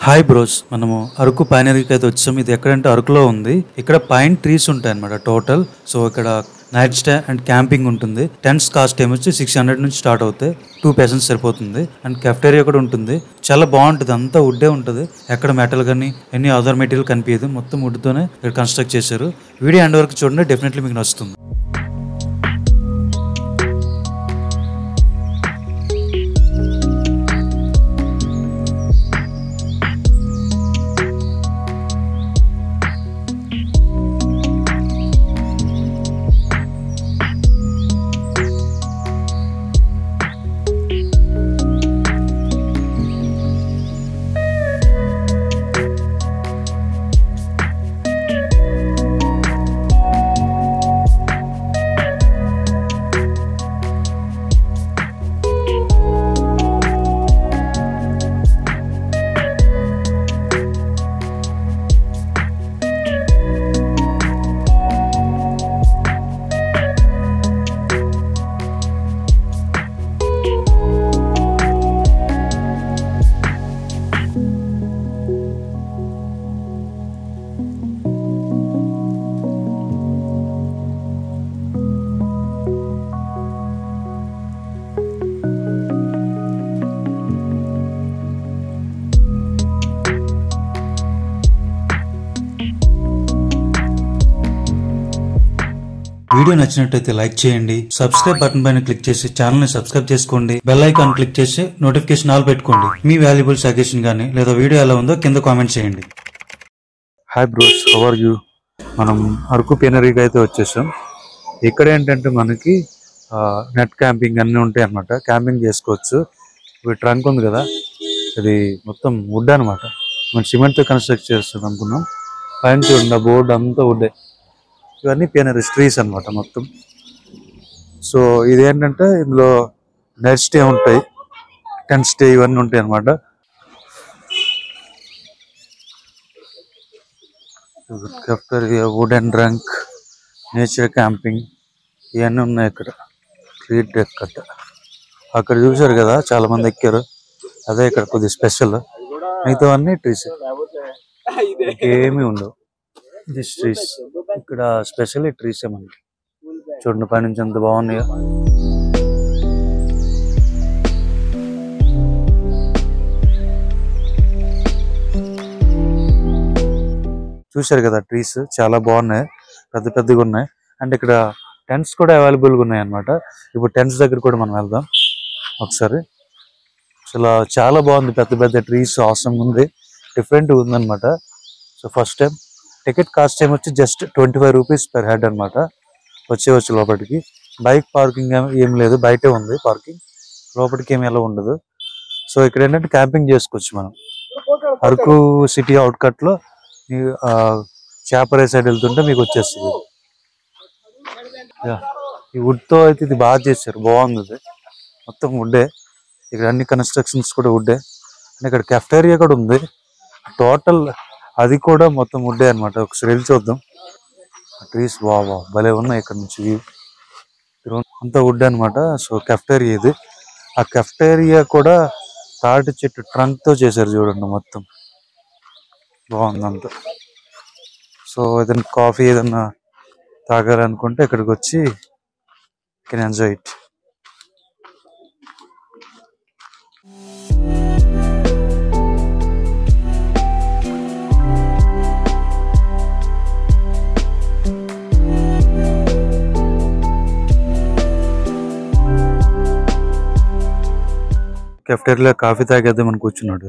Hi bros, మనము అరకు పైనరీకి అయితే వచ్చాం. ఇది ఎక్కడంటే అరకులో ఉంది. ఇక్కడ పైన్ ట్రీస్ ఉంటాయి అనమాట టోటల్. సో ఇక్కడ నైట్ స్టే అండ్ క్యాంపింగ్ ఉంటుంది. టెంట్స్ కాస్ట్ ఏమొచ్చి 600 నుంచి స్టార్ట్ అవుతాయి. 2 persons సరిపోతుంది. అండ్ కెఫ్టేరియా కూడా ఉంటుంది. చాలా బాగుంటుంది. అంతా వుడ్డే ఉంటుంది. ఎక్కడ మెటల్ కానీ ఎనీ అదర్ మెటీరియల్ కనిపించదు. మొత్తం వుడ్తోనే ఇక్కడ కన్స్ట్రక్ట్ చేశారు. వీడియో ఎండ్ వరకు చూడండి, డెఫినెట్లీ మీకు నచ్చుతుంది. వీడియో నచ్చినట్లయితే లైక్ చేయండి. సబ్స్క్రైబ్ బటన్ పైన క్లిక్ చేసి ఛానల్ ని సబ్స్క్రైబ్ చేసుకోండి. బెల్ ఐకాన్ క్లిక్ చేసి నోటిఫికేషన్ ఆల్ పెట్టుకోండి. మీ వాల్యుబుల్ సజెషన్ గానీ లేదా వీడియో ఎలా ఉందో కింద కామెంట్ చేయండి. Hi bros, how are you? మనం అరకు పైనరీకి అయితే వచ్చేసాం. ఇక్కడ ఏంటంటే మనకి నెట్ క్యాంపింగ్ అన్నీ ఉంటాయి అన్నమాట. క్యాంపింగ్ చేసుకోవచ్చు. ఇప్పుడు ట్రంక్ ఉంది కదా, ఇది మొత్తం వుడ్ అనమాట. మనం సిమెంట్తో కన్స్ట్రక్ట్ చేస్తాం అనుకున్నాం. పైన చూడండి, బోర్డు అంతా వుడ్డే. ఇవన్నీ పైనరీ ట్రీస్ అనమాట మొత్తం. సో ఇదేంటంటే ఇందులో నైట్ స్టే ఉంటాయి, టెంట్ స్టే ఇవన్నీ ఉంటాయి అనమాట. Cafeteria, wood and drunk, nature camping ఇవన్నీ ఉన్నాయి ఇక్కడ. ట్రీ డెక్ అట్ట అక్కడ చూసారు కదా, చాలా మంది ఎక్కారు. అదే ఇక్కడ కొద్దిగా స్పెషల్. మిగతా అన్ని ట్రీస్, ఏమీ ఉండవు. దిస్ ట్రీస్ ఇక్కడ స్పెషల్ ట్రీస్ మనకి. చూడండి పైనుంచి ఎంత బాగున్నాయో. చూసారు కదా, ట్రీస్ చాలా బాగున్నాయి, పెద్ద పెద్దగా ఉన్నాయి. అండ్ ఇక్కడ టెంట్స్ కూడా అవైలబుల్గా ఉన్నాయి అనమాట. ఇప్పుడు టెంట్స్ దగ్గర కూడా మనం వెళ్దాం ఒకసారి. అసలు చాలా బాగుంది, పెద్ద పెద్ద ట్రీస్ ఆసమ్ ఉంది, డిఫరెంట్గా ఉందన్నమాట. So first time. Ticket cost ఏమొచ్చి జస్ట్ 25 rupees పర్ హెడ్ అనమాట. వచ్చేవచ్చు లోపలికి. బైక్ పార్కింగ్ ఏం లేదు, బయటే ఉంది పార్కింగ్, లోపలికి ఏమి ఎలా ఉండదు. సో ఇక్కడ ఏంటంటే క్యాంపింగ్ చేసుకోవచ్చు మనం. అరకు సిటీ అవుట్కట్లో చేపరే సైడ్ వెళ్తుంటే మీకు వచ్చేస్తుంది. ఈ వుడ్తో అయితే ఇది బాగా చేశారు, బాగుంది. మొత్తం వుడ్డే. ఇక్కడ అన్ని కన్స్ట్రక్షన్స్ కూడా వుడ్డే. అండ్ ఇక్కడ కెఫ్టేరియా కూడా ఉంది. టోటల్ అది కూడా మొత్తం వుడ్డే అనమాట. ఒకసారి వెళ్ళి చూద్దాం. ట్రీస్ వా భలే ఉన్నాయి. ఇక్కడ నుంచి వ్యూ అంతా వుడ్ అనమాట. సో కెఫ్టేరియా ఇది. ఆ కెఫ్టేరియా కూడా తాటి చెట్టు ట్రంక్ తో చేశారు చూడండి, మొత్తం బాగుంది అంతా. సో ఏదైనా కాఫీ ఏదన్నా తాగాలనుకుంటే ఇక్కడికి వచ్చి కెన్ ఎంజాయ్ ఇట్. కెఫ్టేరియాలో కాఫీ తాగేద్దామని కూర్చున్నాడు.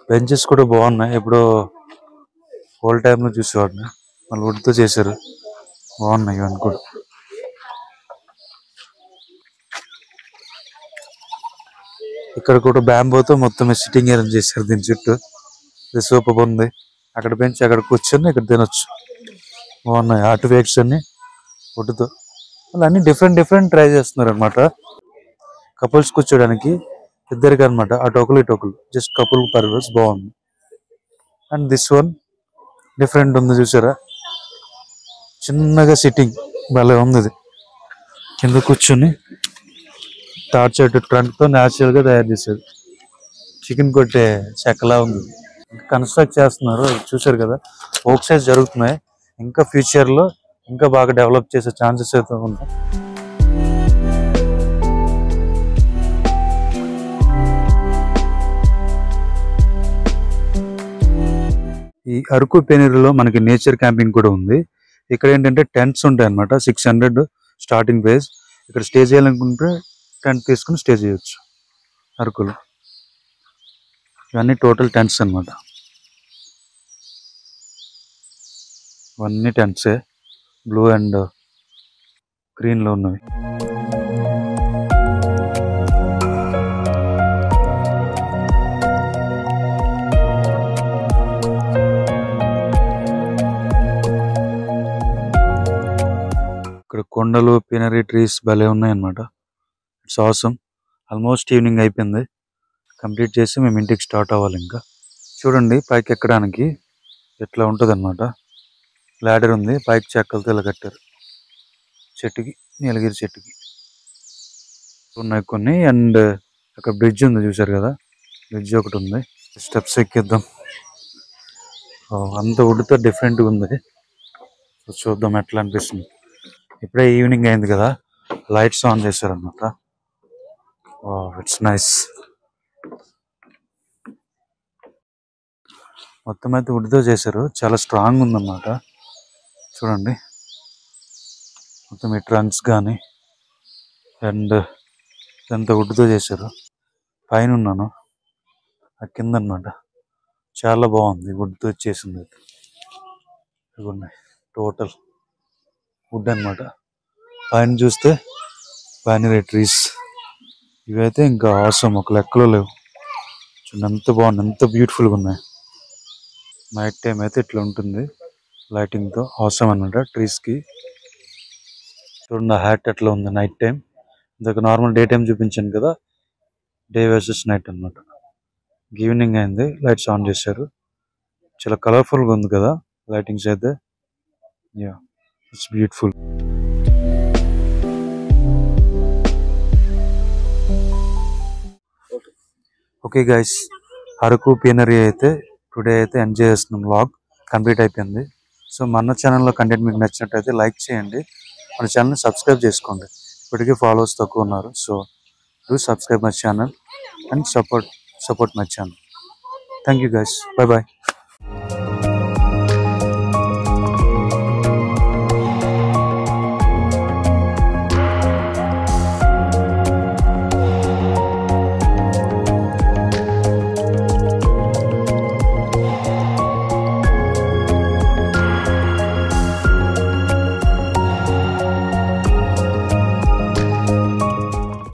బెంచెస్ కూడా బాగున్నాయి. ఎప్పుడో ఓల్డ్ టైంలో చూసేవాడిని. వాళ్ళు వుడ్తో చేశారు, బాగున్నాయి ఇవన్నీ కూడా. ఇక్కడ కూడా బ్యాంబోతో మొత్తం సిట్టింగ్ అరేంజ్ చేశారు దీని చుట్టూ. ఇది సూపర్ ఉంది. అక్కడ బెంచ్, అక్కడ కూర్చొని ఇక్కడ తినొచ్చు. బాగున్నాయి ఆర్ట్ వేక్స్ అన్ని వుడ్తో. వాళ్ళు అన్ని డిఫరెంట్ ట్రై చేస్తున్నారు అనమాట. కపుల్స్ కూర్చోడానికి ఇద్దరికి అనమాట. అటు ఒకరు ఇటు ఒకరు, జస్ట్ కపుల్ పర్పస్. బాగుంది. అండ్ దిస్ వన్ డిఫరెంట్ ఉంది, చూసారా? చిన్నగా సిట్టింగ్ భలే ఉంది. ఇది కింద కూర్చొని తాటి చెట్టు ట్రంక్ తో న్యాచురల్ గా తయారు చేసేది. చికెన్ కొట్టే చెక్కలా ఉంది. కన్స్ట్రక్ట్ చేస్తున్నారు, చూసారు కదా. వర్క్ సైజ్ జరుగుతున్నాయి. ఇంకా ఫ్యూచర్ లో ఇంకా బాగా డెవలప్ చేసే ఛాన్సెస్ అయితే ఉన్నాయి. ఈ అరకు పెనీరులో మనకి నేచర్ క్యాంపింగ్ కూడా ఉంది. ఇక్కడ ఏంటంటే టెంట్స్ ఉంటాయి అన్నమాట. 600 స్టార్టింగ్ ప్రైస్. ఇక్కడ స్టే చేయాలనుకుంటే టెంట్ తీసుకుని స్టే చేయొచ్చు అరకులో. ఇవన్నీ టోటల్ టెంట్స్ అన్నమాట. ఇవన్నీ టెంట్సే, బ్లూ అండ్ గ్రీన్ లో ఉన్నవి. ఇక్కడ కొండలు, పీనరీ ట్రీస్ భలే ఉన్నాయి అన్నమాట. It's awesome. ఆల్మోస్ట్ ఈవినింగ్ అయిపోయింది. కంప్లీట్ చేసి మేము ఇంటికి స్టార్ట్ అవ్వాలి. ఇంకా చూడండి, పైకి ఎక్కడానికి ఎట్లా ఉంటుంది అన్నమాట. ల్యాడర్ ఉంది, పైకి చెక్కలతో ఇలా కట్టారు. చెట్టుకి, నీలగిరి చెట్టుకి ఉన్నాయి కొన్ని. అండ్ అక్కడ బ్రిడ్జ్ ఉంది, చూసారు కదా. బ్రిడ్జ్ ఒకటి ఉంది. స్టెప్స్ ఎక్కిద్దాం. అంత వుడ్తో డిఫరెంట్గా ఉంది. చూద్దాం ఎట్లా అనిపిస్తుంది. ఇప్పుడే ఈవినింగ్ అయింది కదా, లైట్స్ ఆన్ చేశారు అన్నమాట. It's nice. మొత్తం అయితే వుడ్తో చేశారు, చాలా స్ట్రాంగ్ ఉందన్నమాట. చూడండి, మొత్తం ఈ ట్రంక్స్ కానీ అండ్ ఇదంతా వుడ్తో చేశారు. పైన ఉన్నాను, ఆ కింద అన్నమాట. చాలా బాగుంది వుడ్తో చేసింది. ఇవి టోటల్ వుడ్ అన్నమాట. పైన చూస్తే పైన ట్రీస్, ఇవైతే ఇంకా ఆసమ్, ఒక లెక్కలో లేవు. చూడండి ఎంత బాగుంది, ఎంత బ్యూటిఫుల్గా ఉన్నాయి. నైట్ టైం అయితే ఇట్లా ఉంటుంది లైటింగ్తో. ఆసమ్ అన్నమాట ట్రీస్కి. చూడండి హ్యాట్ ఎట్లా ఉంది నైట్ టైం. ఇందాక నార్మల్ డే టైం చూపించాను కదా, డే వర్సెస్ నైట్ అన్నమాట. ఈవినింగ్ అయింది, లైట్స్ ఆన్ చేశారు. చాలా కలర్ఫుల్గా ఉంది కదా లైటింగ్స్ అయితే. Yeah, it's beautiful. Okay guys, Araku scenery అయితే టుడే అయితే ఎంజాయ్ చేస్తున్నాం. వ్లాగ్ కంప్లీట్ అయిపోయింది. సో మన ఛానల్లో కంటెంట్ మీకు నచ్చినట్టయితే లైక్ చేయండి, మన ఛానల్ని సబ్స్క్రైబ్ చేసుకోండి. ఇప్పటికీ ఫాలోవర్స్ తక్కువ ఉన్నారు. So do subscribe my channel and support my channel. Thank you guys, bye bye.